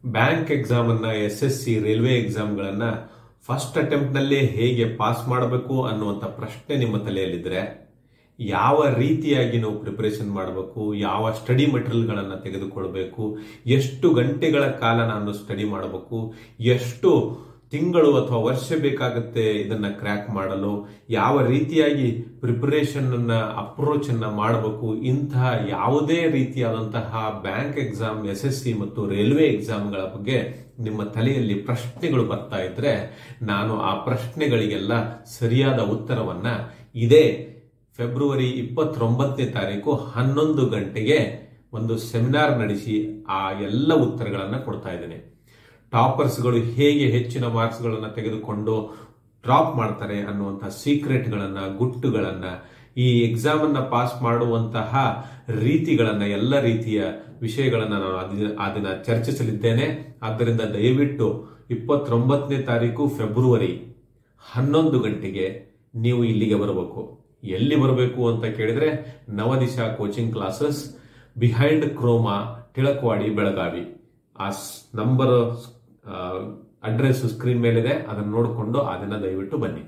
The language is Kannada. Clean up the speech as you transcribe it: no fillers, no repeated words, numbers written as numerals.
ಬ್ಯಾಂಕ್ ಎಕ್ಸಾಮ್ ಅನ್ನ SSC ರೈಲ್ವೆ ಎಕ್ಸಾಮ್ಗಳನ್ನ ಫಸ್ಟ್ ಅಟೆಂಪ್ಟ್ ನಲ್ಲೇ ಹೇಗೆ ಪಾಸ್ ಮಾಡಬೇಕು ಅನ್ನುವಂಥ ಪ್ರಶ್ನೆ ನಿಮ್ಮ ತಲೆಯಲ್ಲಿದ್ರೆ ಯಾವ ರೀತಿಯಾಗಿ ನಾವು ಪ್ರಿಪರೇಷನ್ ಮಾಡಬೇಕು, ಯಾವ ಸ್ಟಡಿ ಮೆಟೀರಿಯಲ್ಗಳನ್ನು ತೆಗೆದುಕೊಳ್ಬೇಕು, ಎಷ್ಟು ಗಂಟೆಗಳ ಕಾಲ ನಾನು ಸ್ಟಡಿ ಮಾಡಬೇಕು, ಎಷ್ಟು ತಿಂಗಳು ಅಥವಾ ವರ್ಷ ಬೇಕಾಗುತ್ತೆ ಇದನ್ನ ಕ್ರ್ಯಾಕ್ ಮಾಡಲು, ಯಾವ ರೀತಿಯಾಗಿ ಪ್ರಿಪರೇಷನ್ ಅಪ್ರೋಚ್ ಅನ್ನ ಮಾಡಬೇಕು, ಇಂತಹ ಯಾವುದೇ ರೀತಿಯಾದಂತಹ ಬ್ಯಾಂಕ್ ಎಕ್ಸಾಮ್, SSC ಮತ್ತು ರೈಲ್ವೆ ಎಕ್ಸಾಮ್ಗಳ ಬಗ್ಗೆ ನಿಮ್ಮ ತಲೆಯಲ್ಲಿ ಪ್ರಶ್ನೆಗಳು ಬರ್ತಾ ಇದ್ರೆ ನಾನು ಆ ಪ್ರಶ್ನೆಗಳಿಗೆಲ್ಲ ಸರಿಯಾದ ಉತ್ತರವನ್ನ ಇದೇ ಫೆಬ್ರವರಿ 29ನೇ ತಾರೀಕು 11 ಗಂಟೆಗೆ ಒಂದು ಸೆಮಿನಾರ್ ನಡೆಸಿ ಆ ಎಲ್ಲ ಉತ್ತರಗಳನ್ನು ಕೊಡ್ತಾ ಇದ್ದೇನೆ. ಟಾಪರ್ಸ್ಗಳು ಹೇಗೆ ಹೆಚ್ಚಿನ ಮಾರ್ಕ್ಸ್ಗಳನ್ನು ತೆಗೆದುಕೊಂಡು ಡ್ರಾಪ್ ಮಾಡ್ತಾರೆ ಅನ್ನುವಂತಹ ಸೀಕ್ರೆಟ್ಗಳನ್ನ, ಗುಟ್ಟುಗಳನ್ನ, ಈ ಎಕ್ಸಾಮ್ ಅನ್ನ ಪಾಸ್ ಮಾಡುವಂತಹ ರೀತಿಗಳನ್ನ, ಎಲ್ಲ ರೀತಿಯ ವಿಷಯಗಳನ್ನ ನಾನು ಆ ದಿನ ಚರ್ಚಿಸಲಿದ್ದೇನೆ. ಆದ್ದರಿಂದ ದಯವಿಟ್ಟು 29ನೇ ತಾರೀಕು ಫೆಬ್ರವರಿ 11 ಗಂಟೆಗೆ ನೀವು ಇಲ್ಲಿಗೆ ಬರಬೇಕು. ಎಲ್ಲಿ ಬರಬೇಕು ಅಂತ ಕೇಳಿದ್ರೆ Navadisha coaching classes, behind chroma, Tilakwadi, Belagavi. ಆ ನಂಬರ್ ಅಡ್ರೆಸ್ ಸ್ಕ್ರೀನ್ ಮೇಲಿದೆ, ಅದನ್ನು ನೋಡಿಕೊಂಡು ಆ ದಿನ ದಯವಿಟ್ಟು ಬನ್ನಿ.